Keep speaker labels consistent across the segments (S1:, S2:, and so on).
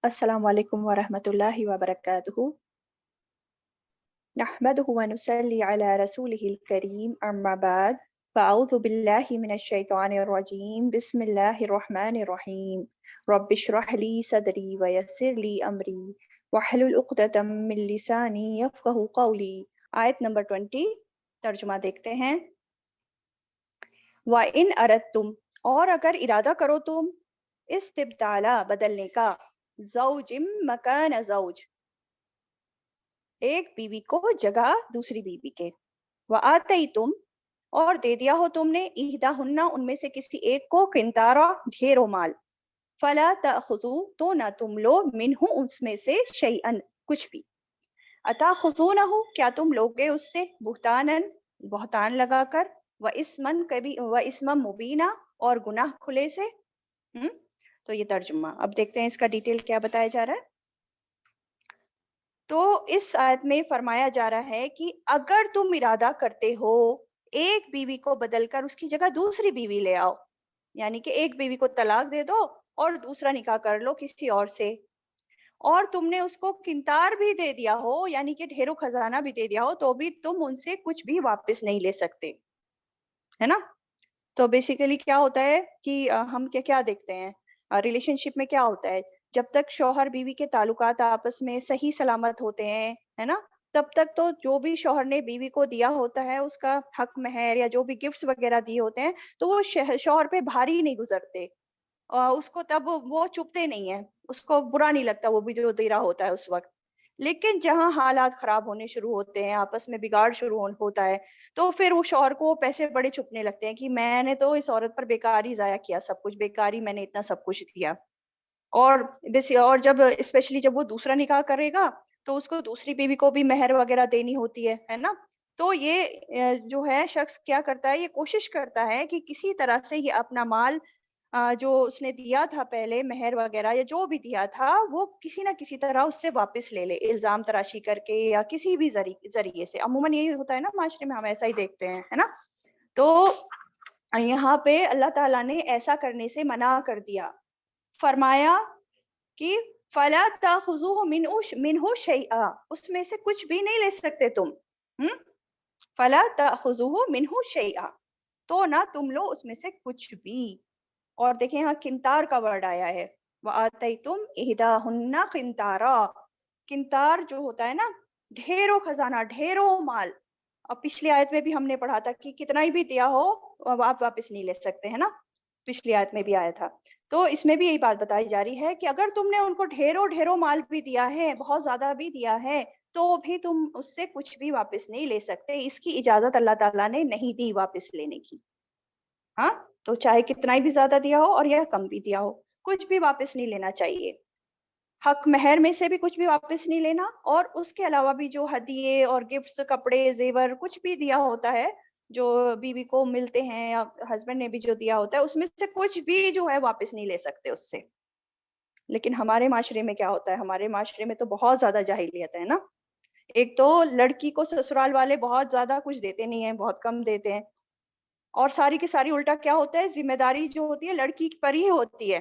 S1: अस्सलामु अलैकुम वरहमतुल्लाहि वबरकातुहू। नहमदुहु व नुसल्ली अला रसूलिहिल करीम, अम्मा बाद, फ़अऊज़ु बिल्लाहि मिनश शैतानिर रजीम, बिस्मिल्लाहिर रहमानिर रहीम। रब्बिश्रह ली सदरी व यस्सिर ली अमरी वहलुल उक़दतम मिन लिसानी यफ़क़हू क़ौली। आयत नंबर 20, तर्जुमा देखते हैं। व इन अरदतुम, और अगर इरादा करो तुम, इस्तिब्दाला, बदलने का, ज़ौजिम मकान ज़ौज, एक बीवी को जगह दूसरी बीवी के, व आतई तुम, और दे दिया हो तुमने, इहदाहुन्ना, उनमें से किसी एक को, किंतारा, ढेरो माल, फला तअखुज़ू, तो ना तुम लो, मिन्हु, उसमें से, शैअन, कुछ भी। अताखुज़ूनहु, क्या तुम लोगे उससे, बुहतानन, बहतान लगाकर, व इस्मन कभी, व इस्मम मुबीना, और गुनाह खुले से। तो ये तर्जुमा। अब देखते हैं इसका डिटेल क्या बताया जा रहा है। तो इस आयत में फरमाया जा रहा है कि अगर तुम इरादा करते हो एक बीवी को बदलकर उसकी जगह दूसरी बीवी ले आओ, यानी कि एक बीवी को तलाक दे दो और दूसरा निकाह कर लो किसी और से, और तुमने उसको किंतार भी दे दिया हो, यानी कि ढेरों खजाना भी दे दिया हो, तो भी तुम उनसे कुछ भी वापस नहीं ले सकते, है ना। तो बेसिकली क्या होता है कि हम क्या क्या देखते हैं रिलेशनशिप में, क्या होता है, जब तक शौहर बीवी के ताल्लुकात आपस में सही सलामत होते हैं, है ना, तब तक तो जो भी शौहर ने बीवी को दिया होता है उसका हक महर या जो भी गिफ्ट्स वगैरह दिए होते हैं, तो वो शौहर पे भारी नहीं गुजरते, उसको तब वो चुभते नहीं है, उसको बुरा नहीं लगता वो भी जो दे रहा होता है उस वक्त। लेकिन जहाँ हालात खराब होने शुरू होते हैं, आपस में बिगाड़ शुरू होता है, तो फिर वो शौहर को पैसे बड़े चुभने लगते हैं कि मैंने तो इस औरत पर बेकार ही जाया किया, सब कुछ बेकार ही मैंने इतना सब कुछ दिया। और और जब स्पेशली जब वो दूसरा निकाह करेगा, तो उसको दूसरी बीवी को भी मेहर वगैरह देनी होती है ना। तो ये जो है शख्स क्या करता है, ये कोशिश करता है कि किसी तरह से ये अपना माल जो उसने दिया था पहले, मेहर वगैरह या जो भी दिया था, वो किसी ना किसी तरह उससे वापस ले ले, इल्जाम तराशी करके या किसी भी जरिए से। अमूमन यही होता है ना, माशरे में हम ऐसा ही देखते हैं, है ना। तो यहाँ पे अल्लाह ताला ने ऐसा करने से मना कर दिया, फरमाया कि फला ताखुज़ूहु मिन्हु शैआ, उसमें से कुछ भी नहीं ले सकते तुम। फला ताखुज़ूहु मिन्हु शैआ, तो ना तुम लो उसमें से कुछ भी। और देखें यहाँ किंतार का वर्ड आया है, व आतैतुम इहदाहुन्ना किंतारा, किंतार जो होता है ना, ढेरों खजाना, ढेरों माल। अब पिछली आयत में भी हमने पढ़ा था कि कितना ही भी दिया हो अब आप वापस नहीं ले सकते, है ना, पिछली आयत में भी आया था। तो इसमें भी यही बात बताई जा रही है कि अगर तुमने उनको ढेरों ढेरों माल भी दिया है, बहुत ज्यादा भी दिया है, तो भी तुम उससे कुछ भी वापस नहीं ले सकते। इसकी इजाजत अल्लाह ताला ने नहीं दी वापस लेने की। हाँ, तो चाहे कितना ही भी ज्यादा दिया हो और या कम भी दिया हो, कुछ भी वापस नहीं लेना चाहिए। हक महर में से भी कुछ भी वापस नहीं लेना, और उसके अलावा भी जो हदिये और गिफ्ट्स, कपड़े, जेवर कुछ भी दिया होता है, जो बीवी को मिलते हैं या हस्बैंड ने भी जो दिया होता है, उसमें से कुछ भी जो है वापस नहीं ले सकते उससे। लेकिन हमारे माशरे में क्या होता है, हमारे माशरे में तो बहुत ज्यादा जाहिलियत है ना। एक तो लड़की को ससुराल वाले बहुत ज्यादा कुछ देते नहीं है, बहुत कम देते हैं, और सारी की सारी उल्टा क्या होता है, जिम्मेदारी जो होती है लड़की पर ही होती है,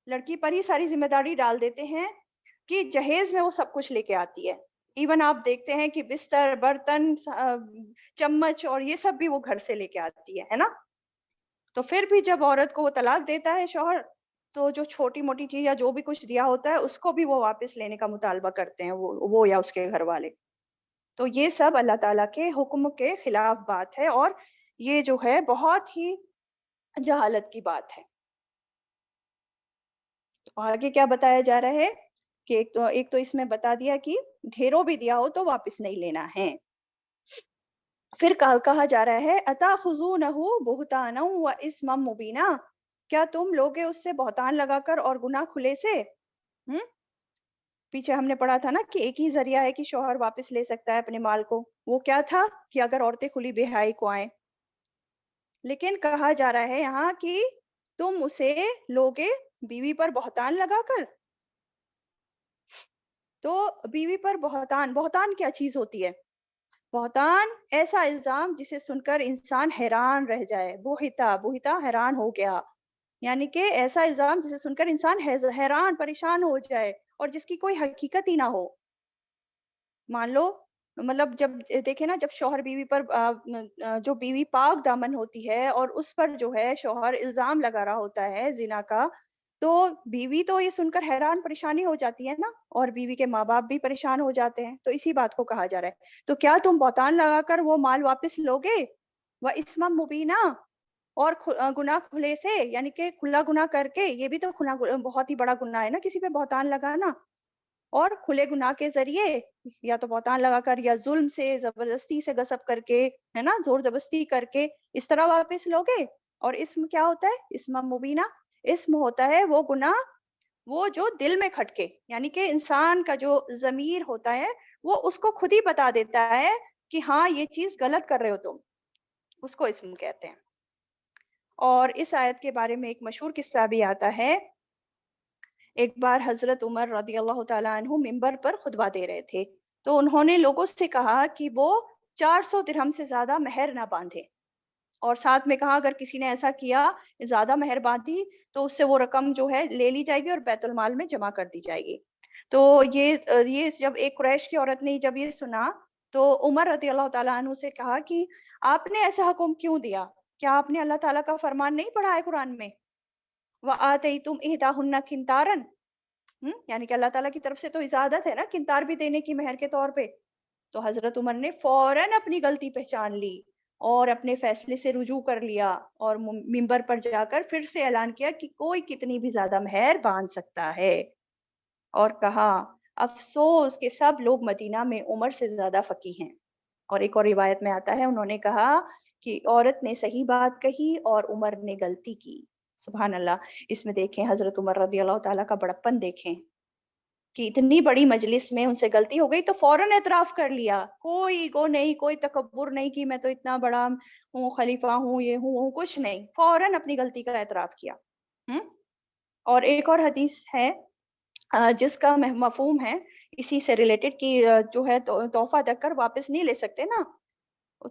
S1: लड़की पर ही सारी जिम्मेदारी डाल देते हैं कि जहेज में वो सब कुछ लेके आती है। इवन आप देखते हैं कि बिस्तर, बर्तन, चम्मच और ये सब भी वो घर से लेके आती है ना। तो फिर भी जब औरत को वो तलाक देता है शौहर, तो जो छोटी-मोटी चीज़ या जो भी कुछ दिया होता है, उसको भी वो वापस लेने का मुतालबा करते हैं, वो या उसके घर वाले। तो ये सब अल्लाह ताला के हुक्म के खिलाफ बात है, और ये जो है बहुत ही जहालत की बात है। तो आगे क्या बताया जा रहा है कि एक तो इसमें बता दिया कि ढेरों भी दिया हो तो वापस नहीं लेना है। फिर कहा जा रहा है अताखुज़ूनहु बुहतानन व इस्मम मुबीना, क्या तुम लोगे उससे बहतान लगाकर और गुनाह खुले से। हम्म पीछे हमने पढ़ा था ना कि एक ही जरिया है कि शौहर वापस ले सकता है अपने माल को, वो क्या था कि अगर औरतें खुली बेहाई को आए। लेकिन कहा जा रहा है यहाँ कि तुम उसे लोगे बीवी पर बहतान लगाकर। तो बीवी पर बहतान, बहतान क्या चीज होती है। बहतान ऐसा इल्जाम जिसे सुनकर इंसान हैरान रह जाए, बुहिता बुहिता, हैरान हो गया, यानी कि ऐसा इल्ज़ाम जिसे सुनकर इंसान हैरान परेशान हो जाए और जिसकी कोई हकीकत ही ना हो। मान लो मतलब जब देखें ना, जब शौहर बीवी पर जो बीवी पाक दामन होती है और उस पर जो है शौहर इल्ज़ाम लगा रहा होता है ज़िना का, तो बीवी तो ये सुनकर हैरान परेशानी हो जाती है ना, और बीवी के माँ-बाप भी परेशान हो जाते हैं। तो इसी बात को कहा जा रहा है। तो क्या तुम बहतान लगाकर वो माल वापस लोगे? व इस्मम मुबीना, और गुनाह खुले से, यानी कि खुला गुनाह करके, ये भी तो बहुत ही बड़ा गुनाह है ना किसी पे बहतान लगाना। और खुले गुनाह के ज़रिए, या तो बहतान लगाकर या ज़ुल्म से, ज़बरदस्ती से गसब करके, है ना? ज़ोर-ज़बरदस्ती करके, इस तरह वापस लोगे। और इस्म क्या होता है? इस्म मुबीना, इस्म होता है वो गुनाह, वो जो दिल में खटके, यानी कि इंसान का जो ज़मीर होता है, वो उसको खुद ही बता देता है कि हाँ, ये चीज़ गलत कर रहे हो तुम, उसको इस्म कहते हैं। और इस आयत के बारे में एक मशहूर किस्सा भी आता है। एक बार हज़रत उमर रज़ियल्लाहु ताला अन्हु मिंबर पर खुतबा दे रहे थे। तो उन्होंने लोगों से कहा कि वो 400 दिरहम से ज़्यादा मेहर ना बाँधें, और साथ में कहा अगर किसी ने ऐसा किया, ज़्यादा मेहर बाँधी, तो उससे वो रकम जो है ले ली जाएगी और बैतुल माल में जमा कर दी जाएगी। तो ये जब एक कुरैश की औरत ने जब ये सुना, तो उमर रज़ियल्लाहु ताला अन्हु से कहा कि आपने ऐसा हुक्म क्यों दिया? क्या आपने अल्लाह ताला का फरमान नहीं पढ़ा है कुरान में? व आतैतुम इहदाहुन्ना किंतारन, यानी कि अल्लाह ताला की तरफ से तो इजाज़त है ना किंतार भी देने की मेहर के तौर पे। तो हज़रत उमर ने फ़ौरन अपनी गलती पहचान ली और अपने फ़ैसले से रुजू कर लिया, और मिंबर पर जाकर फिर से ऐलान किया कि कोई कितनी भी ज़्यादा मेहर बाँध सकता है, और कहा, अफ़सोस कि सब लोग मदीना में उमर से ज़्यादा फ़क़ीह हैं। और एक और रिवायत में आता है, उन्होंने कहा कि औरत ने सही बात कही और उमर ने गलती की। सुभान अल्लाह! इसमें देखें हज़रत उमर रज़ियल्लाहु ताला का बड़प्पन देखें, कि इतनी बड़ी मजलिस में उनसे गलती हो गई तो फ़ौरन एतराफ़ कर लिया। कोई ईगो नहीं, कोई तकब्बुर नहीं कि मैं तो इतना बड़ा हूँ, खलीफ़ा हूँ, ये हूँ, वो हूँ, कुछ नहीं। फ़ौरन अपनी गलती का एतराफ़ किया। हुँ? और एक और हदीस है जिसका मफ़हूम है इसी से रिलेटेड कि जो है तोहफ़ा देकर वापस नहीं ले सकते ना।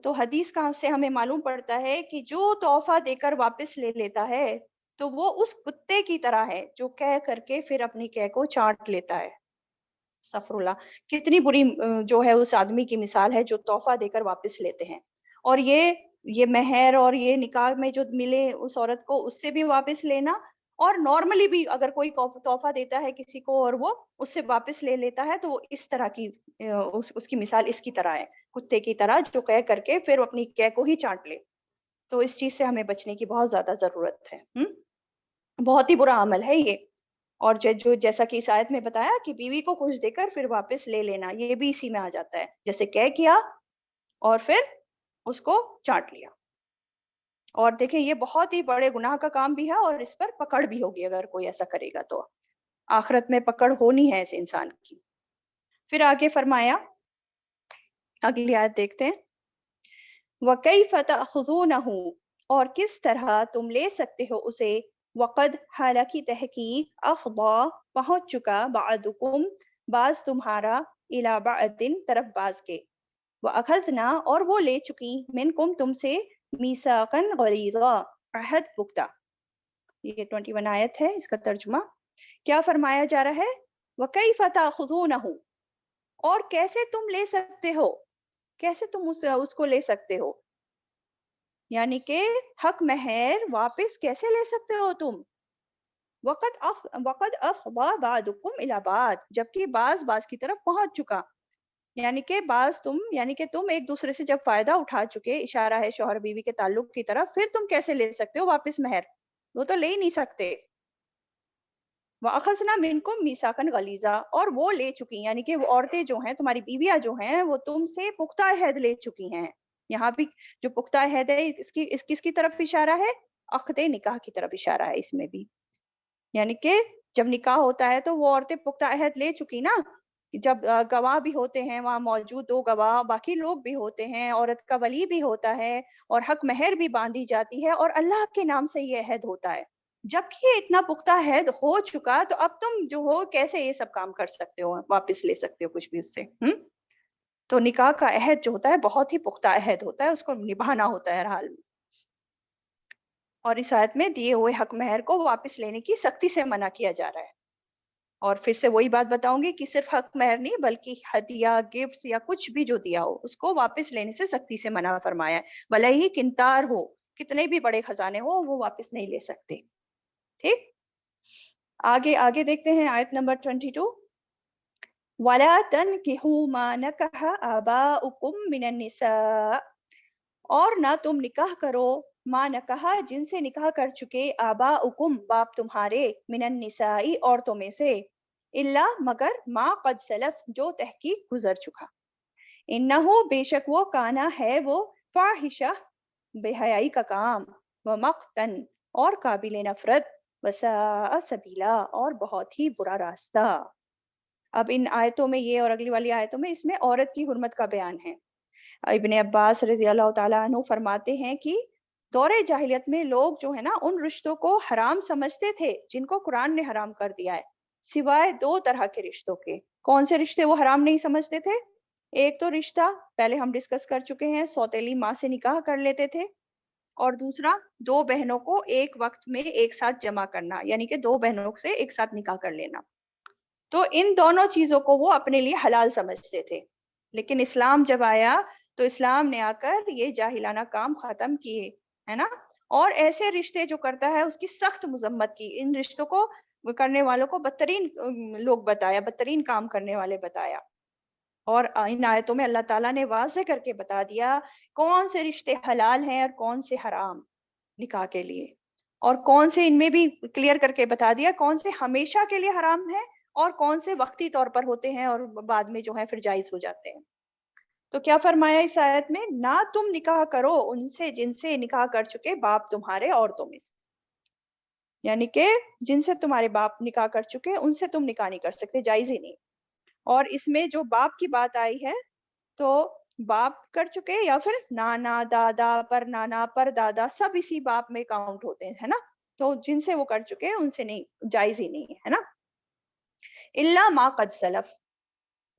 S1: तो हदीस का से हमें मालूम पड़ता है कि जो तोहफ़ा देकर वापस ले लेता है, तो वो उस कुत्ते की तरह है जो कह करके फिर अपनी कह को चाट लेता है। अस्तग़फ़िरुल्लाह! कितनी बुरी जो है उस आदमी की मिसाल है जो तोहफ़ा देकर वापस लेते हैं। और ये मेहर और ये निकाह में जो मिले उस औरत को, उससे भी वापस लेना, और नॉर्मली भी अगर कोई तोहफ़ा देता है किसी को और वो उससे वापस ले लेता है, तो वो इस तरह की उसकी मिसाल इसकी तरह है, कुत्ते की तरह जो कह करके फिर अपनी कह को ही चाट ले। तो इस चीज़ से हमें बचने की बहुत ज़्यादा ज़रूरत है। बहुत ही बुरा अमल है ये। और जो जैसा कि इस आयत में बताया कि बीवी को खुश देकर फिर वापस ले लेना, ये भी इसी में आ जाता है। जैसे कह किया और फिर उसको चाट लिया। और देखिए ये बहुत ही बड़े गुनाह का काम भी है, और इस पर पकड़ भी होगी अगर कोई ऐसा करेगा तो। आखिरत में पकड़ होनी है ऐसे इंसान की। फिर आगे फरमाया, अगली आयत देखते हैं। वकैफ तअखुज़ूनहु, और किस तरह तुम ले सकते हो उसे, वक़द हालांकि तहकीक अफ़दा पहुँच चुका, बादुकुम बाज़ तुम्हारा, इला बादिन तरफ बाज़ के, व अखज़ना और वो ले चुकी, मिनकुम तुमसे, मीसाक़न गलीज़ा अहद पुख्ता। ये 21 आयत है, इसका तर्जुमा क्या फरमाया जा रहा है? वकैफ तअखुज़ूनहु, और कैसे तुम ले सकते हो, कैसे तुम उसको ले सकते हो, यानी कि हक महर वापस कैसे ले सकते हो तुम? वक़द अफ़दा बादुकुम इला बाद, जबकि बाज़ की तरफ पहुँच चुका। यानी कि यानी कि तुम एक दूसरे से जब फ़ायदा उठा चुके, इशारा है शौहर बीवी के ताल्लुक की तरफ, फिर तुम कैसे ले सकते हो वापस महर? वो तो ले ही नहीं सकते। व अख़ज़ना मिनकुम मीसाकन गलीज़ा, और वो ले चुकी, यानी कि वो औरतें जो हैं, तुम्हारी बीवियाँ जो हैं, वो तुमसे पुख्ता अहद ले चुकी हैं। यहाँ भी जो पुख्ता अहद है, किसकी तरफ इशारा है? अक़्द निकाह की तरफ इशारा है इसमें भी। यानी कि जब निकाह होता है तो वो औरतें पुख्ता अहद ले चुकी ना, जब गवाह भी होते हैं वहाँ मौजूद, 2 गवाह, बाकी लोग भी होते हैं, औरत का वली भी होता है, और हक महर भी बाँधी जाती है, और अल्लाह के नाम से ये अहद होता है। जबकि ये इतना पुख्ता अहद हो चुका, तो अब तुम जो हो कैसे ये सब काम कर सकते हो, वापस ले सकते हो कुछ भी उससे? तो निकाह का अहद जो होता है बहुत ही पुख्ता अहद होता है, उसको निभाना होता है हर हाल में। اور इस आयत में दिए हुए हक महर को वापस लेने की सख्ती से मना किया जा रहा है। और फिर से वही बात बताऊंगी कि सिर्फ हक महर नहीं बल्कि हदिया, गिफ्ट्स या कुछ भी जो दिया हो उसको वापस लेने से सख्ती से मना फरमाया है। भले ही किंतार हो, कितने भी बड़े खजाने हो, वो वापस नहीं ले सकते। ठीक, आगे आगे देखते हैं आयत नंबर 22। वला तनकिहू मा नकह आबाउकुम मिनन निसा, और ना तुम निकाह करो मा नकहा जिनसे निकाह कर चुके आबाउकुम बाप तुम्हारे मिनन निसाई औरतों में से, इल्ला मगर मा कद सलफ जो तहकीक गुजर चुका, इन्नहु बेशक वो काना है वो फाहिशा बेहयाई का काम, व मक्तन और काबिल नफरत, वसा सबीला और बहुत ही बुरा रास्ता। अब इन आयतों में ये और अगली वाली आयतों में इसमें औरत की हुर्मत का बयान है। इब्ने अब्बास रज़ी अल्लाह ताला अन्हु फरमाते हैं कि दौरे जाहिलियत में लोग जो है ना उन रिश्तों को हराम समझते थे जिनको कुरान ने हराम कर दिया है, सिवाय दो तरह के रिश्तों के। कौन से रिश्ते वो हराम नहीं समझते थे? एक तो रिश्ता पहले हम डिस्कस कर चुके हैं, सौतेली माँ से निकाह कर लेते थे, और दूसरा दो बहनों को एक वक्त में एक साथ जमा करना, यानी कि दो बहनों से एक साथ निकाह कर लेना। तो इन दोनों चीजों को वो अपने लिए हलाल समझते थे। लेकिन इस्लाम जब आया तो इस्लाम ने आकर ये जाहिलाना काम खत्म किए, है ना। और ऐसे रिश्ते जो करता है उसकी सख्त मुजम्मत की, इन रिश्तों को करने वालों को बदतरीन लोग बताया, बदतरीन काम करने वाले बताया। और इन आयतों में अल्लाह ताला ने वाज़ेह करके बता दिया कौन से रिश्ते हलाल हैं और कौन से हराम निकाह के लिए, और कौन से इनमें भी क्लियर करके बता दिया कौन से हमेशा के लिए हराम है और कौन से वक्ती तौर पर होते हैं और बाद में जो है फिर जायज हो जाते हैं। तो क्या फरमाया इस आयत में, ना तुम निकाह करो उनसे जिनसे निकाह कर चुके बाप तुम्हारे औरतों में से, यानी कि जिनसे तुम्हारे बाप निकाह कर चुके उनसे तुम निकाह नहीं कर सकते, जायज ही नहीं। और इसमें जो बाप की बात आई है तो बाप कर चुके या फिर नाना, दादा, पर नाना, पर दादा, सब इसी बाप में काउंट होते हैं, है ना। तो जिनसे वो कर चुके हैं उनसे नहीं, जायज ही नहीं है ना। इल्ला मा कद सलफ,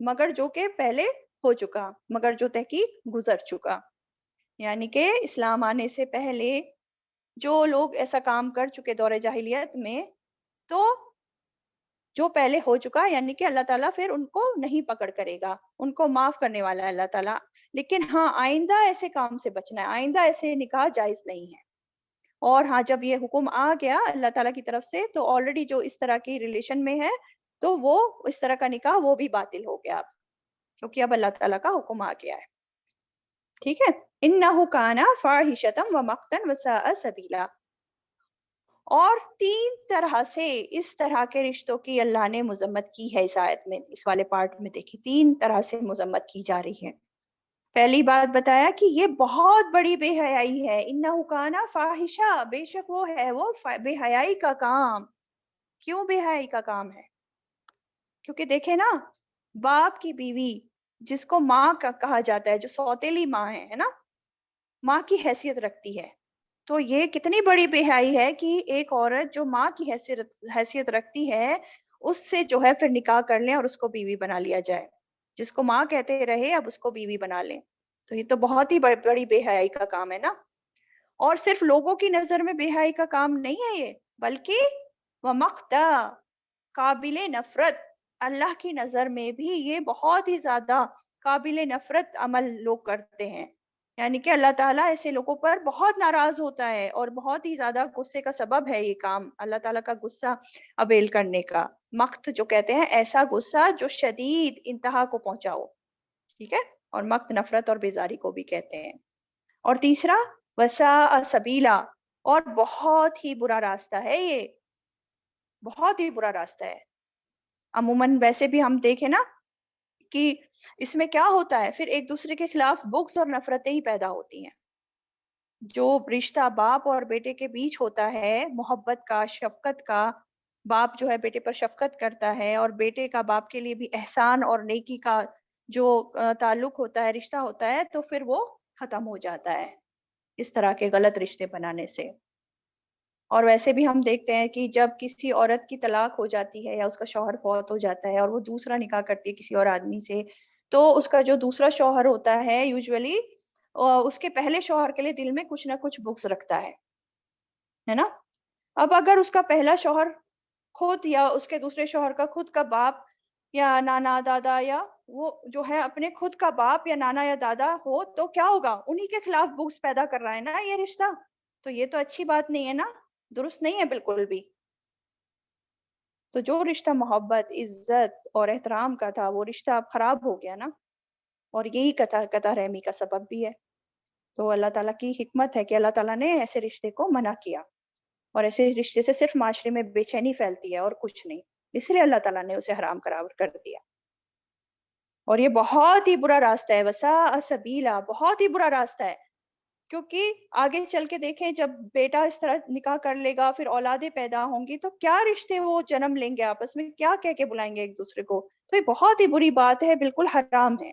S1: मगर जो के पहले हो चुका, मगर जो तहकीक गुजर चुका, यानी कि इस्लाम आने से पहले जो लोग ऐसा काम कर चुके दौरे जाहिलियत में, तो जो पहले हो चुका यानी कि अल्लाह ताला फिर उनको नहीं पकड़ करेगा, उनको माफ करने वाला है अल्लाह ताला। लेकिन हाँ, आइंदा ऐसे काम से बचना है, आइंदा ऐसे निकाह जायज नहीं है। और हाँ, जब ये हुक्म आ गया अल्लाह ताला की तरफ से तो ऑलरेडी जो इस तरह की रिलेशन में है तो वो इस तरह का निकाह वो भी बातिल हो गया अब, क्योंकि अब अल्लाह ताला का हुक्म आ गया है। ठीक है, इन्नहु काना फाहिशतम व मक्तन व साअ सबीला। और तीन तरह से इस तरह के रिश्तों की अल्लाह ने मजम्मत की है इस आयत में, इस वाले पार्ट में देखिए तीन तरह से मजम्मत की जा रही है। पहली बात बताया कि ये बहुत बड़ी बेहयाई है, इन्नहु काना फाहिशा, बेशक वो है वो बेहयाई का काम। क्यों बेहयाई का काम है? क्योंकि देखे ना, बाप की बीवी जिसको माँ का कहा जाता है, जो सौतेली माँ है ना, माँ की हैसियत रखती है, तो ये कितनी बड़ी बेहयाई है कि एक औरत जो माँ की हैसियत हैसियत रखती है, उससे जो है फिर निकाह कर लें और उसको बीवी बना लिया जाए। जिसको माँ कहते रहे अब उसको बीवी बना लें। तो ये तो बहुत ही बड़ी बेहयाई का काम है ना। और सिर्फ लोगों की नज़र में बेहयाई का काम नहीं है ये, बल्कि वमक़ता, काबिले नफ़रत, अल्लाह की नज़र में भी ये बहुत ही ज़्यादा काबिले नफ़रत अमल लोग करते हैं। यानी कि अल्लाह ताला ऐसे लोगों पर बहुत नाराज़ होता है और बहुत ही ज़्यादा गुस्से का सबब है ये काम, अल्लाह ताला का गुस्सा अवेल करने का। मक़्त जो कहते हैं ऐसा गुस्सा जो शदीद इंतहा को पहुँचा हो, ठीक है? और मक़्त नफ़रत और बेज़ारी को भी कहते हैं। और तीसरा वसा सबीला, और बहुत ही बुरा रास्ता है ये, बहुत ही बुरा रास्ता है। अमूमन वैसे भी हम देखें ना कि इसमें क्या होता है, फिर एक दूसरे के खिलाफ बुग़्ज़ और नफ़रतें ही पैदा होती हैं। जो रिश्ता बाप और बेटे के बीच होता है, मोहब्बत का, शफ़क़त का, बाप जो है बेटे पर शफ़क़त करता है और बेटे का बाप के लिए भी एहसान और नेकी का जो ताल्लुक होता है, रिश्ता होता है, तो फिर वो ख़त्म हो जाता है, इस तरह के गलत रिश्ते बनाने से। और वैसे भी हम देखते हैं कि जब किसी औरत की तलाक हो जाती है या उसका शौहर फ़ौत हो जाता है और वो दूसरा निकाह करती है किसी और आदमी से, तो उसका जो दूसरा शौहर होता है यूजुअली उसके पहले शौहर के लिए दिल में कुछ न कुछ बुग़्ज़ रखता है। है ना। अब अगर उसका पहला शौहर खुद या उसके दूसरे शौहर का खुद का बाप या नाना दादा या वो जो है अपने खुद का बाप या नाना या दादा हो, तो क्या होगा, उन्हीं के खिलाफ बुग्ज पैदा कर रहा है ना ये रिश्ता। तो ये तो अच्छी बात नहीं है ना, दुरुस्त नहीं है बिल्कुल भी। तो जो रिश्ता मोहब्बत, इज्जत और एहतराम का था, वो रिश्ता अब खराब हो गया ना। और यही कता कता रहमी का सबब भी है। तो अल्लाह ताला की हिकमत है कि अल्लाह ताला ने ऐसे रिश्ते को मना किया, और ऐसे रिश्ते से सिर्फ माशरे में बेचैनी फैलती है और कुछ नहीं। इसलिए अल्लाह ताला ने उसे हराम करार कर दिया। और ये बहुत ही बुरा रास्ता है, वसा सबीला, बहुत ही बुरा रास्ता है। क्योंकि आगे चल के देखें, जब बेटा इस तरह निकाह कर लेगा, फिर औलादें पैदा होंगी, तो क्या रिश्ते वो जन्म लेंगे आपस में, क्या कह के बुलाएंगे एक दूसरे को। तो ये बहुत ही बुरी बात है, बिल्कुल हराम है।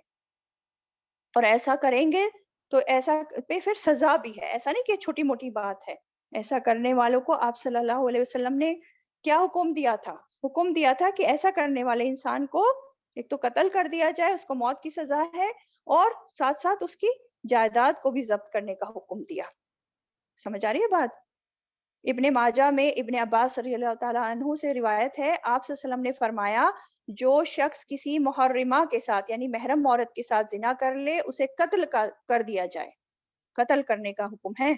S1: और ऐसा करेंगे तो ऐसा पे फिर सजा भी है, ऐसा नहीं कि छोटी मोटी बात है। ऐसा करने वालों को आप सल्लल्लाहु अलैहि वसल्लम ने क्या हुक्म दिया था? हुक्म दिया था कि ऐसा करने वाले इंसान को एक तो कत्ल कर दिया जाए, उसको मौत की सजा है, और साथ साथ उसकी जायदाद को भी जब्त करने का हुक्म दिया। समझ आ रही है बात? इब्ने माजा में इब्ने अब्बास रज़ियल्लाहु ताला अन्हु से रिवायत है, आप सल्लल्लाहु अलैहि वसल्लम ने फरमाया, जो शख्स किसी मुहर्रिमा के साथ यानी महरम औरत के साथ ज़िना कर ले, उसे कत्ल कर दिया जाए। कत्ल करने का हुक्म है।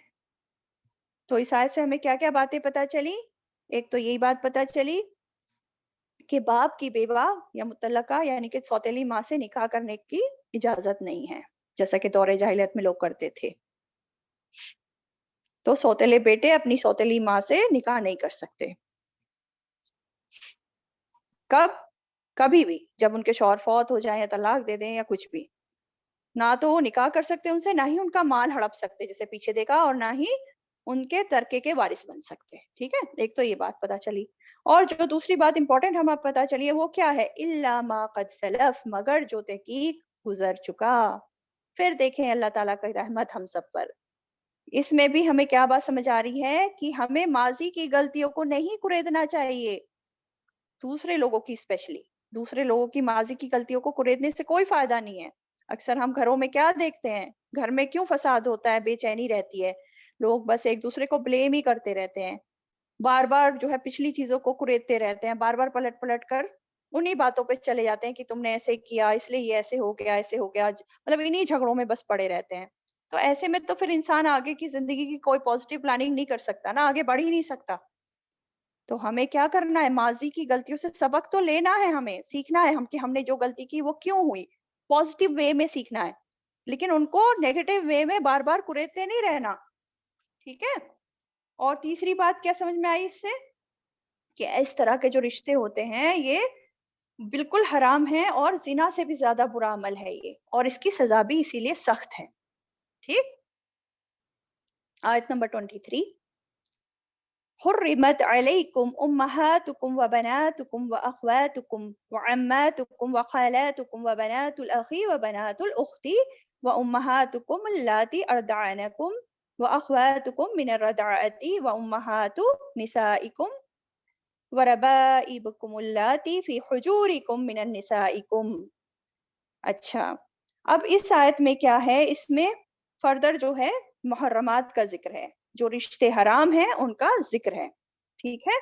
S1: तो इस आयत से हमें क्या-क्या बातें पता चली? एक तो यही बात पता चली कि बाप की बेवा या मुतल्लका यानी कि सौतेली माँ से निकाह करने की इजाज़त नहीं है, जैसा कि दौर जाहिलियत में लोग करते थे। तो सौतेले बेटे अपनी सौतेली माँ से निकाह नहीं कर सकते। कब? कभी भी, जब उनके शौहर फौत हो जाएँ या तलाक दे दें या कुछ भी। ना तो वो निकाह कर सकते उनसे, ना ही उनका माल हड़प सकते, जैसे पीछे देखा, और ना ही उनके तरके के वारिस बन सकते। ठीक है? एक तो ये बात पता चली। और जो दूसरी बात इम्पोर्टेंट हमें पता चली है वो क्या है? इल्ला मा कद सलफ, मगर जो तहकीक गुज़र चुका। फिर देखें अल्लाह ताला की रहमत हम सब पर। इसमें भी हमें क्या बात समझ आ रही है कि हमें माज़ी की गलतियों को नहीं कुरेदना चाहिए। दूसरे लोगों की स्पेशली, दूसरे लोगों की माज़ी की गलतियों को कुरेदने से कोई फ़ायदा नहीं है। अक्सर हम घरों में क्या देखते हैं, घर में क्यों फ़साद होता है, बेचैनी रहती है। लोग बस एक-दूसरे को ब्लेम ही करते रहते हैं। बार-बार जो है पिछली चीज़ों को कुरेदते रहते हैं, बार-बार पलट-पलट कर उन्हीं बातों पे चले जाते हैं कि तुमने ऐसे किया, इसलिए ये ऐसे हो गया। मतलब इन्हीं झगड़ों में बस पड़े रहते हैं। तो ऐसे में तो फिर इंसान आगे की ज़िंदगी की कोई पॉज़िटिव प्लानिंग नहीं कर सकता ना, आगे बढ़ ही नहीं सकता। तो हमें क्या करना है, माज़ी की गलतियों से सबक तो लेना है हमें, सीखना है हम कि हमने जो गलती की वो क्यों हुई, पॉज़िटिव वे में सीखना है। लेकिन उनको नेगेटिव वे में बार-बार कुरेदते नहीं रहना, ठीक है? और तीसरी बात क्या समझ में आई इससे? कि इस तरह के जो रिश्ते होते हैं, ये बिल्कुल हराम हैं और ज़िना से भी ज़्यादा बुरा अमल है ये, और इसकी सज़ा भी इसीलिए सख्त है। ठीक? आयत नंबर 23, حرمت عليكم أمهاتكم وبناتكم وأخواتكم وعماتكم وخالاتكم وبنات الأخ وبنات الأخت وأمهاتكم اللاتي أرضعنكم وأخواتكم من الرضاعة وأمهات نسائكم وربائبكم اللاتي في حجوركم من نسائكم. अच्छा, अब इस आयत में क्या है, इसमें फर्दर जो है मुहर्रमात का जिक्र है, जो रिश्ते हराम हैं उनका जिक्र है। ठीक है?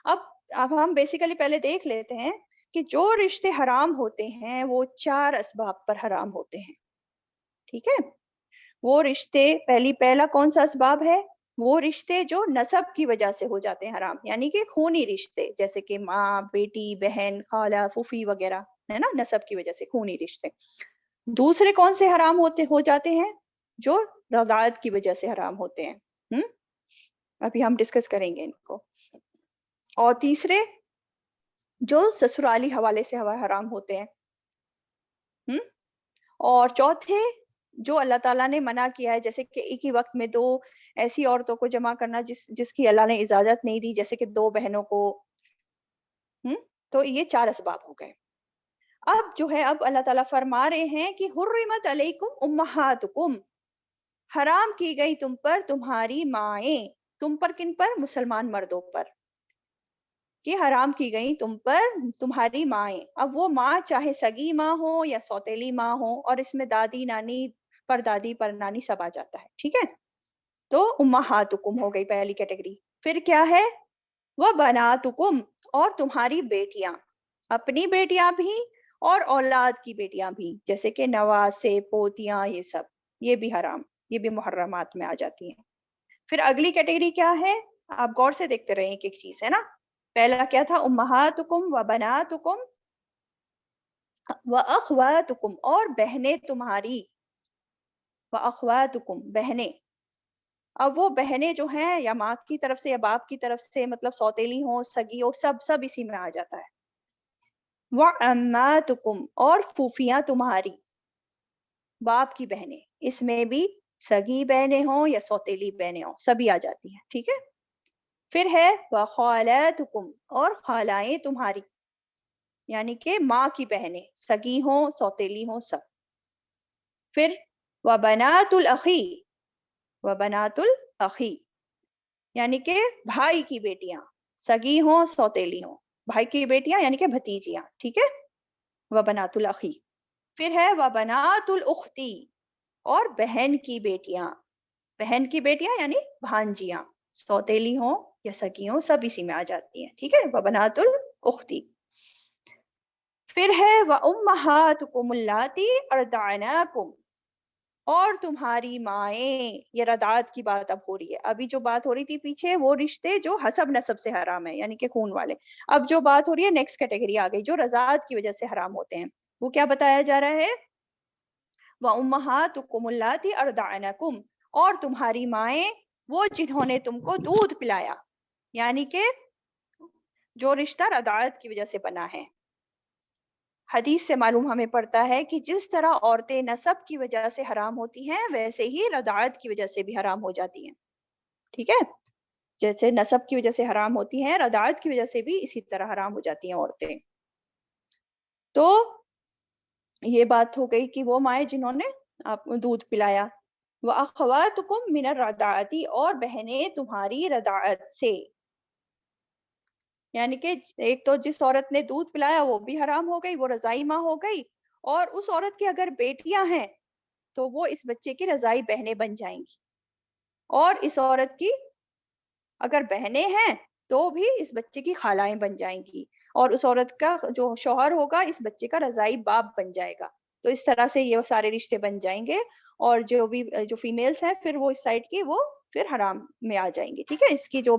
S1: अब हम बेसिकली पहले देख लेते हैं कि जो रिश्ते हराम होते हैं वो 4 असबाब पर हराम होते हैं। ठीक है? वो रिश्ते पहला कौन-सा असबाब है? वो रिश्ते जो नसब की वजह से हो जाते हैं हराम, यानी कि खूनी रिश्ते, जैसे कि माँ, बेटी, बहन, खाला, फूफी वगैरह, है ना? नसब की वजह से खूनी रिश्ते। दूसरे कौन से हराम हो जाते हैं? जो रज़ाअत की वजह से हराम होते हैं। हुँ? अभी हम डिस्कस करेंगे इनको। और तीसरे जो ससुराली हवाले से हराम होते हैं। हुँ? और चौथे जो अल्लाह ताला ने मना किया है, जैसे कि एक ही वक़्त में 2 ऐसी औरतों को जमा करना जिसकी अल्लाह ने इजाज़त नहीं दी, जैसे कि 2 बहनों को। हुँ? तो ये 4 असबाब हो गए। अब जो है, अब अल्लाह ताला फरमा रहे हैं कि हुर्रिमत अलैकुम उम्महातुकुम, हराम की गई तुम पर तुम्हारी माएँ। तुम पर किन पर? मुसलमान मर्दों पर। कि हराम की गई तुम पर तुम्हारी माएँ। अब वो माँ चाहे सगी माँ हो या सौतेली माँ हो, और इसमें दादी, नानी, परदादी, परनानी सब आ जाता है। ठीक है? تو उम्महातुकुम हो गई पहली कैटेगरी। फिर क्या है, व बनातुकुम, और तुम्हारी बेटियां, अपनी बेटियां भी और औलाद की बेटियां भी, जैसे कि नवासे, पोतियां, ये सब, ये भी हराम, ये भी मुहर्रमात में आ जाती हैं। फिर अगली कैटेगरी क्या है, आप गौर से देखते रहे, एक एक चीज है ना। पहला क्या था, उम्महातुकुम व बनातुकुम व अखवातुकुम, और बहनें तुम्हारी, व अखवातुकुम, बहनें। अब वो बहनें जो हैं या माँ की तरफ से या बाप की तरफ से, मतलब सौतेली हो, सगी हो, सब सब इसी में आ जाता है। व अम्मातुकुम, और फूफियां तुम्हारी, बाप की बहनें, इसमें भी सगी बहनें हो या सौतेली बहनें हो, सभी आ जाती हैं, ठीक है। फिर है व खालातुकुम, और खालाएं तुम्हारी, यानी कि माँ की बहनें, सगी हो, सौतेली हो, सब। फिर व बनातुल अखी, व बनातुल अखी, यानी कि भाई की बेटियां, सगी हो, सौतेली हो, भाई की बेटियां यानी कि भतीजियां, ठीक है, व बनातुल अखी। फिर है व बनातुल उख्ती, और बहन की बेटियां, बहन की बेटियां यानी भांजियां, सौतेली हो या सगी हो, सब इसी में आ जाती हैं, ठीक है, व बनातुल उख्ती। फिर है व उम्महातुकुम अल्लाती अर्दानाकुम, और तुम्हारी माएँ, ये रदात की बात अब हो रही है। अभी जो बात हो रही थी पीछे, वो रिश्ते जो हसब नसब से हराम है, यानी कि खून वाले। अब जो बात हो रही है, नेक्स्ट कैटेगरी आ गई, जो रज़ात की वजह से हराम होते हैं। वो क्या बताया जा रहा है, व उम्महातुकुम अल्लाती अर्दाअनकुम, और तुम्हारी माएँ, वो जिन्होंने तुमको दूध पिलाया, यानी कि जो रिश्ता रदाअत की वजह से बना है। हदीस से मालूम हमें पड़ता है कि जिस तरह औरतें नसब की वजह से हराम होती हैं, वैसे ही रदाअत की वजह से भी हराम हो जाती हैं, ठीक है। जैसे नसब की वजह से हराम होती हैं, रदाअत की वजह से भी इसी तरह हराम हो जाती हैं औरतें। तो ये बात हो गई कि वो माएँ जिन्होंने आपको दूध पिलाया। व अख़वातुकुम मिनर रदाअती, और बहनें तुम्हारी रदाअत से, यानी कि एक तो जिस औरत ने दूध पिलाया वो भी हराम हो गई, वो रज़ाई माँ हो गई, और उस औरत की अगर बेटियां हैं तो वो इस बच्चे की रज़ाई बहनें बन जाएंगी, और इस औरत की अगर बहनें हैं तो भी इस बच्चे की खालाएं बन जाएंगी, और उस औरत का जो शौहर होगा इस बच्चे का रज़ाई बाप बन जाएगा। तो इस तरह से ये सारे रिश्ते बन जाएंगे, और जो भी जो फीमेल्स हैं फिर वो इस साइड की, वो फिर हराम में आ जाएंगी, ठीक है। इसकी जो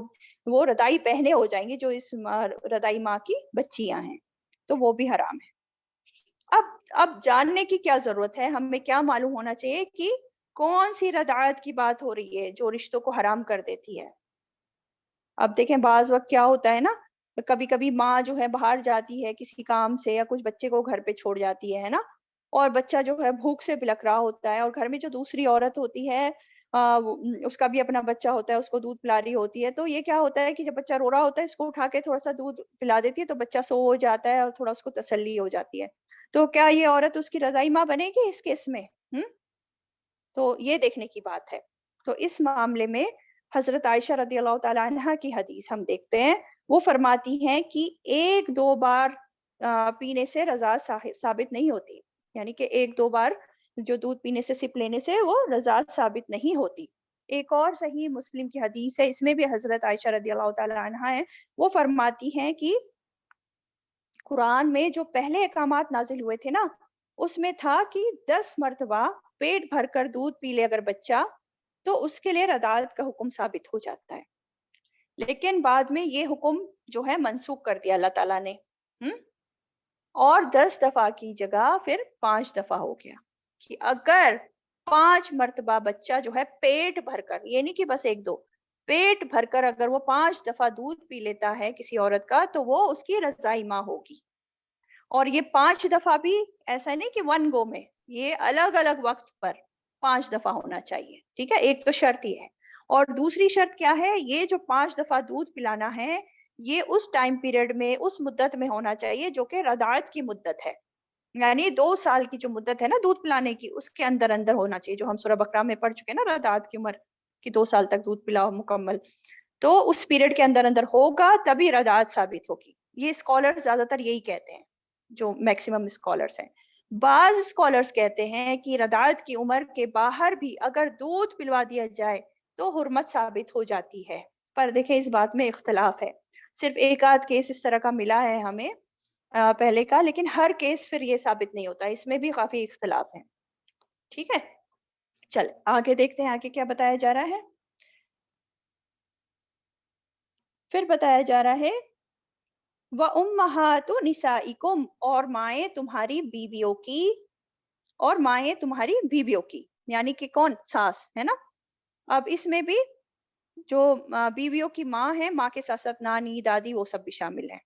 S1: वो रदाई बहनें हो जाएंगी, जो इस रदाई माँ की बच्चियां हैं, तो वो भी हराम है। अब जानने की क्या ज़रूरत है, हमें क्या मालूम होना चाहिए कि कौन-सी रदाअत की बात हो रही है, जो रिश्तों को हराम कर देती है। अब देखें बाज़ वक़्त क्या होता है ना, कभी-कभी माँ जो है बाहर जाती है किसी काम से, या कुछ बच्चे को घर पे छोड़ जाती है ना? और बच्चा जो है भूख से बिलख रहा होता है, और घर में जो दूसरी औरत होती है, उसका भी अपना बच्चा होता है, उसको दूध पिला रही होती है। तो ये क्या होता है कि जब बच्चा रो रहा होता है, इसको उठा के थोड़ा-सा दूध पिला देती है, तो बच्चा सो जाता है और थोड़ा उसको तसल्ली हो जाती है। तो क्या ये औरत उसकी रज़ाई माँ बनेगी इस केस में? हुँ? तो ये देखने की बात है। तो इस मामले में हज़रत आयशा रज़ियल्लाहु ताला अन्हा की हदीस हम देखते हैं, वो फरमाती हैं कि 1-2 बार पीने से रज़ा साबित नहीं होती। यानी कि 1-2 बार जो दूध पीने से, सिप लेने से वो रज़ा साबित नहीं होती। एक और सही मुस्लिम की हदीस है, इसमें भी हज़रत आयशा रज़ियल्लाहु ताला अन्हा हैं, वो फरमाती हैं कि कुरान में जो पहले अहकामात नाज़िल हुए थे ना, उसमें था कि 10 मर्तबा पेट भरकर दूध पी ले अगर बच्चा, तो उसके लिए रदाअत का हुक्म साबित हो जाता है। लेकिन बाद में ये हुक्म जो है मनसूख कर दिया अल्लाह ताला ने। हुँ? और 10 दफ़ा की जगह फिर 5 दफ़ा हो गया, कि अगर 5 मर्तबा बच्चा जो है पेट भरकर, ये नहीं कि बस 1-2, पेट भरकर अगर वो 5 दफ़ा दूध पी लेता है किसी औरत का, तो वो उसकी रज़ाई माँ होगी। और ये 5 दफ़ा भी ऐसा नहीं कि वन गो में, ये अलग-अलग वक़्त पर 5 दफ़ा होना चाहिए, ठीक है? एक तो शर्त ये है। और दूसरी शर्त क्या है, ये जो 5 दफ़ा दूध पिलाना है, ये उस टाइम पीरियड में, उस मुद्दत में होना चाहिए जो कि रदाअत की मुद्दत है। यानी 2 साल की जो मुद्दत है ना दूध पिलाने की, उसके अंदर-अंदर होना चाहिए, जो हम सूरह बकरा में पढ़ चुके हैं ना, रदाअत की उम्र कि 2 साल तक दूध पिलाओ मुकम्मल। तो उस पीरियड के अंदर-अंदर होगा तभी रदाअत साबित होगी। ये स्कॉलर्स ज़्यादातर यही कहते हैं, जो मैक्सिमम स्कॉलर्स हैं। बाज़ स्कॉलर्स कहते हैं कि रदाअत की उम्र के बाहर भी अगर दूध पिलवा दिया जाए, تو हुर्मत साबित हो जाती है। पर देखें इस बात में इख्तलाफ है, सिर्फ एक आध केस इस तरह का मिला है हमें पहले का, लेकिन हर केस फिर ये साबित नहीं होता, इसमें भी काफी इख्तलाफ है। ठीक है, चल आगे देखते हैं आगे क्या बताया जा रहा है। फिर बताया जा रहा है व उम्महातु निसाइकुम, और माएँ तुम्हारी बीवियों की, और माएँ तुम्हारी बीवियों की, यानी कि कौन, सास है ना। अब इसमें भी जो बीवियों की माँ है, माँ के साथ साथ नानी दादी वो सब भी शामिल है।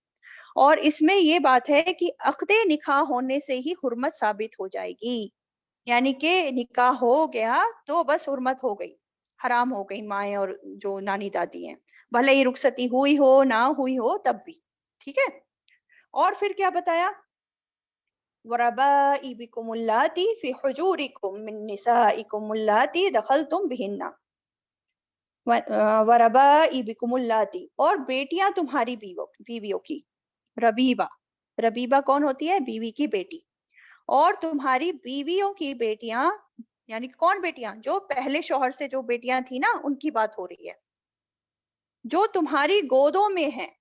S1: और इसमें ये बात है कि अक़्दे निकाह होने से ही हुर्मत साबित हो जाएगी, यानी कि निकाह हो गया तो बस हुर्मत हो गई, हराम हो गई माएँ और जो नानी दादी हैं, भले ही रुखसती हुई हो ना हुई हो तब भी। ठीक है, और फिर क्या बताया, वरबाइबिकुमुल्लाती फी हुजूरिकुम मिन निसाइकुमुल्लाती दखलतुम बिहिन्ना, वरबाइबिकुमुल्लाती, और बेटियां तुम्हारी बीवियों की। रबीबा, रबीबा कौन होती है, बीवी की बेटी। और तुम्हारी बीवियों की बेटियां, यानी कौन बेटियां, जो पहले शौहर से जो बेटियां थी ना उनकी बात हो रही है, जो तुम्हारी गोदों में है।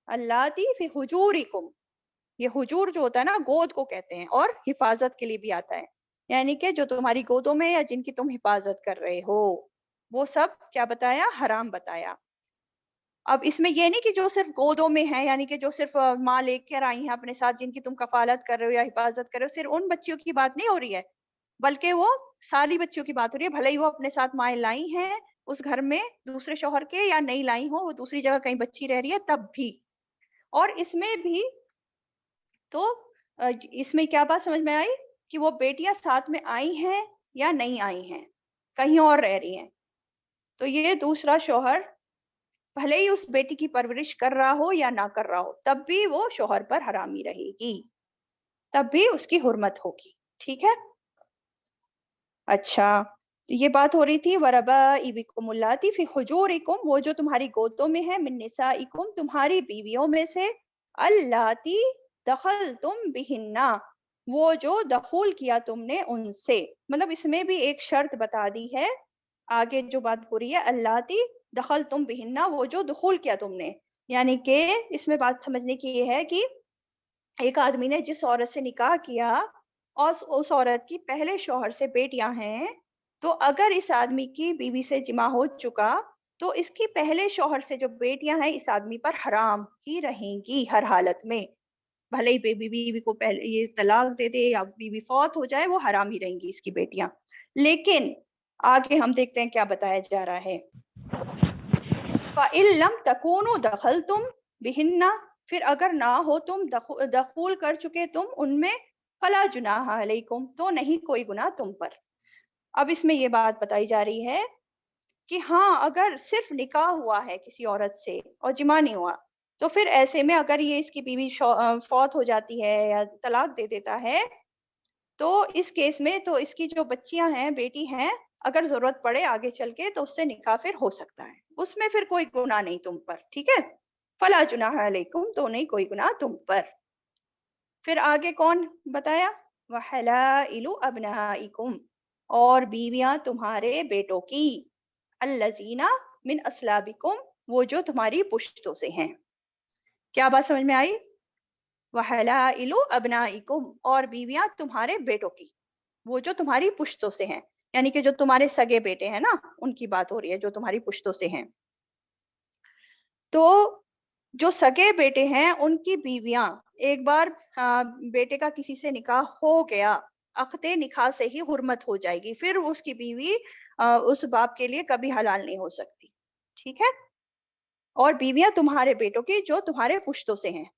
S1: अल्लाती फी हुजूरिकुम, ये हुजूर जो होता है ना गोद को कहते हैं, और हिफाजत के लिए भी आता है, यानी कि जो तुम्हारी गोदों में या जिनकी तुम हिफाजत कर रहे हो, वो सब क्या बताया, हराम बताया। अब इसमें ये नहीं कि जो सिर्फ गोदों में है, यानी कि जो सिर्फ माँ लेकर आई है अपने साथ, जिनकी तुम कफालत कर रहे हो या हिफाजत कर रहे हो, सिर्फ उन बच्चियों की बात नहीं हो रही है, बल्कि वो सारी बच्चियों की बात हो रही है, भले ही वो अपने साथ माएँ लाई हैं उस घर में दूसरे शौहर के, या नहीं लाई हो, वो दूसरी जगह कहीं बच्ची रह रही है तब भी। और इसमें भी तो इसमें क्या बात समझ में आई कि वो बेटियां साथ में आई हैं या नहीं आई हैं, कहीं और रह रही हैं, तो ये दूसरा शौहर भले ही उस बेटी की परवरिश कर रहा हो या ना कर रहा हो, तब भी वो शौहर पर हरामी रहेगी, तब भी उसकी हुर्मत होगी। ठीक है, अच्छा, तो ये बात हो रही थी वरबाइबिकुमुल्लाती फी हुजूरिकुम, वो जो तुम्हारी गोदों में है, मिन निसाइकुम, तुम्हारी बीवियों में से, अल्लाती दखलतुम बिहिन्ना, वो जो दखूल किया तुमने उनसे। मतलब इसमें भी एक शर्त बता दी है, आगे जो बात हो रही है, अल्लाती दखलतुम बिहिन्ना, वो जो दुखूल किया तुमने, यानी कि इसमें बात समझने की ये है कि एक आदमी ने जिस औरत से निकाह किया और उस औरत की पहले शौहर से बेटियां हैं, तो अगर इस आदमी की बीवी से जिमा हो चुका, तो इसकी पहले शौहर से जो बेटियां हैं इस आदमी पर हराम ही रहेंगी हर हालत में, भले ही बीवी को पहले ये तलाक दे दे या बीवी फौत हो जाए, वो हराम ही रहेंगी इसकी बेटियां। लेकिन आगे हम देखते हैं क्या बताया जा रहा है, फ़इल्लम तकूनु दखलतुम बिहिन्ना, फिर अगर ना हो तुम दखूल कर चुके तुम उनमें, फला जुनाह अलैकुम, तो नहीं कोई गुनाह तुम पर। अब इसमें ये बात बताई जा रही है कि हाँ, अगर सिर्फ निकाह हुआ है किसी औरत से और जिमा नहीं हुआ, तो फिर ऐसे में अगर ये इसकी बीवी फौत हो जाती है या तलाक दे देता है, तो इस केस में तो इसकी जो बच्चियां हैं, बेटी हैं, अगर जरूरत पड़े आगे चल के तो उससे निकाह फिर हो सकता है, उसमें फिर कोई गुनाह नहीं तुम पर। ठीक है, फला जुनाह अलैकुम, तो नहीं कोई गुनाह तुम पर। फिर आगे कौन बताया, वहलाइलु अबनाइकुम, और बीवियां तुम्हारे बेटों की, अल्लजीना मिन अस्लाबिकुम, वो जो तुम्हारी पुश्तों से हैं। क्या बात समझ में आई, वहलाइलु अबनाइकुम, और बीवियां तुम्हारे बेटों की, वो जो तुम्हारी पुश्तों से हैं, यानी कि जो तुम्हारे सगे बेटे हैं ना, उनकी बात हो रही है, जो तुम्हारी पुश्तों से हैं। तो जो सगे बेटे हैं उनकी बीवियां, एक बार बेटे का किसी से निकाह हो गया, अख्ते निकाह से ही हुर्मत हो जाएगी, फिर उसकी बीवी उस बाप के लिए कभी हलाल नहीं हो सकती। ठीक है, और बीवियां तुम्हारे बेटों की जो तुम्हारे पुश्तों से हैं,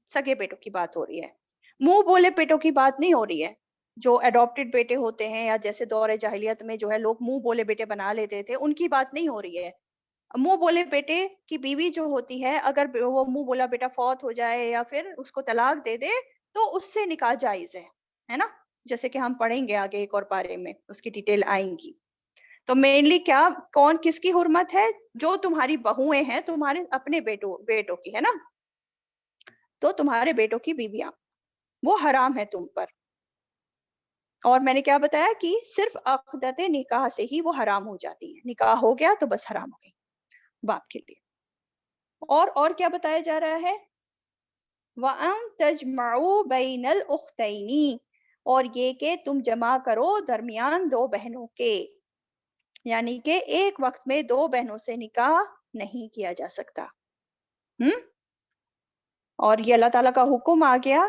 S1: सगे बेटों की बात हो रही है, मुंह बोले बेटों की बात नहीं हो रही है, जो अडॉप्टेड बेटे होते हैं या जैसे दौरे जाहिलियत में जो है लोग मुंह बोले बेटे बना लेते थे, उनकी बात नहीं हो रही है। मुंह बोले बेटे की बीवी जो होती है, अगर वो मुंह बोला बेटा फौत हो जाए या फिर उसको तलाक दे दे, तो उससे निकाह जायज है ना, जैसे कि हम पढ़ेंगे आगे एक और पारे में उसकी डिटेल आएंगी। तो मेनली क्या, कौन किसकी हुर्मत है, जो तुम्हारी बहुएं हैं, तुम्हारे अपने बेटों की है ना, तो तुम्हारे बेटों की बीवियां वो हराम है तुम पर। اور میں نے کیا بتایا کہ صرف عقدت نکاح سے ہی وہ حرام ہو جاتی ہے، نکاح ہو گیا تو بس حرام ہو گئی باپ کے لیے۔ اور کیا بتایا جا رہا ہے؟ وَأَن تَجْمَعُوا بَيْنَ الْأُخْتَيْنِ، اور یہ کہ تم جمع کرو درمیان دو بہنوں کے، یعنی کہ ایک وقت میں دو بہنوں سے نکاح نہیں کیا جا سکتا۔ اور یہ اللہ تعالیٰ کا حکم آ گیا،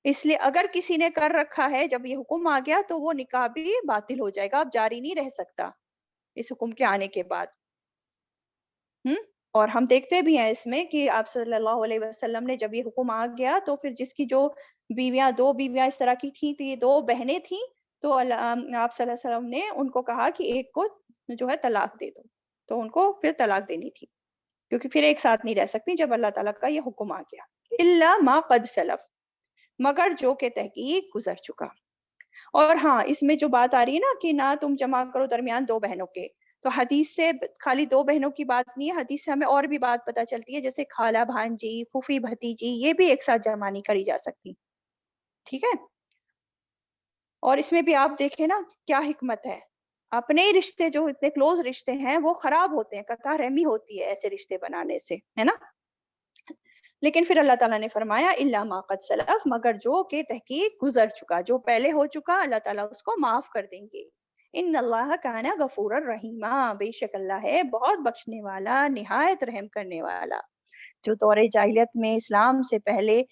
S1: اس لیے اگر کسی نے کر رکھا ہے، جب یہ حکم آ گیا تو وہ نکاح بھی باطل ہو جائے گا، اب جاری نہیں رہ سکتا اس حکم کے آنے کے بعد۔ اور ہم دیکھتے بھی ہیں اس میں کہ آپ صلی اللہ علیہ وسلم نے جب یہ حکم آ گیا تو پھر جس کی جو بیویاں، دو بیویاں اس طرح کی تھیں، تو یہ دو بہنیں تھیں، تو آپ صلی اللہ علیہ وسلم نے ان کو کہا کہ ایک کو جو ہے طلاق دے دو، تو ان کو پھر طلاق دینی تھی، کیونکہ پھر ایک ساتھ نہیں رہ سکتی جب اللہ تعالیٰ کا یہ حکم آ گیا۔ الا ما قد سلف، مگر جو کہ تحقیق گزر چکا۔ اور ہاں، اس میں جو بات آ رہی ہے نا کہ نہ تم جمع کرو درمیان دو بہنوں کے، تو حدیث سے خالی دو بہنوں کی بات نہیں ہے، حدیث سے ہمیں اور بھی بات پتہ چلتی ہے، جیسے خالہ بھانجی، پھوپھی بھتیجی، یہ بھی ایک ساتھ جمع نہیں کری جا سکتی، ٹھیک ہے۔ اور اس میں بھی آپ دیکھیں نا کیا حکمت ہے، اپنے ہی رشتے جو اتنے کلوز رشتے ہیں وہ خراب ہوتے ہیں، قطع رحمی ہوتی ہے ایسے رشتے بنانے سے، ہے نا۔ لیکن پھر اللہ تعالیٰ نے فرمایا الا ما قد سلف، مگر جو کہ تحقیق گزر چکا، جو پہلے ہو چکا، اللہ تعالیٰ اس کو معاف کر دیں گے۔ ان اللہ کان غفورا رحیما، بے شک اللہ ہے بہت بخشنے والا، نہایت رحم کرنے والا۔ جو دور جاہلیت میں اسلام سے پہلے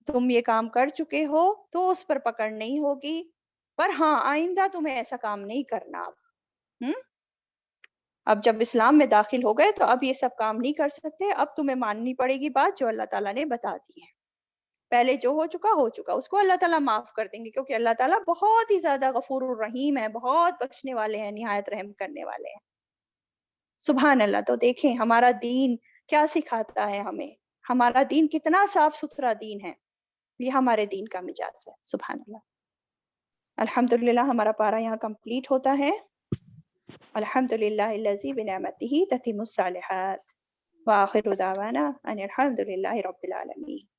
S1: تم یہ کام کر چکے ہو تو اس پر پکڑ نہیں ہوگی، پر ہاں آئندہ تمہیں ایسا کام نہیں کرنا۔ اب جب اسلام میں داخل ہو گئے تو اب یہ سب کام نہیں کر سکتے، اب تمہیں ماننی پڑے گی بات جو اللہ تعالیٰ نے بتا دی ہے۔ پہلے جو ہو چکا اس کو اللہ تعالیٰ معاف کر دیں گے، کیونکہ اللہ تعالیٰ بہت ہی زیادہ غفور الرحیم ہے، بہت بخشنے والے ہیں، نہایت رحم کرنے والے ہیں۔ سبحان اللہ۔ تو دیکھیں ہمارا دین کیا سکھاتا ہے ہمیں، ہمارا دین کتنا صاف ستھرا دین ہے، یہ ہمارے دین کا مزاج ہے۔ سبحان اللہ۔ الحمدللہ ہمارا پارہ یہاں کمپلیٹ ہوتا ہے۔ الحمدللہ الذی بنعمتہ تتم الصالحات، وآخر دعوانا ان الحمدللہ رب العالمین۔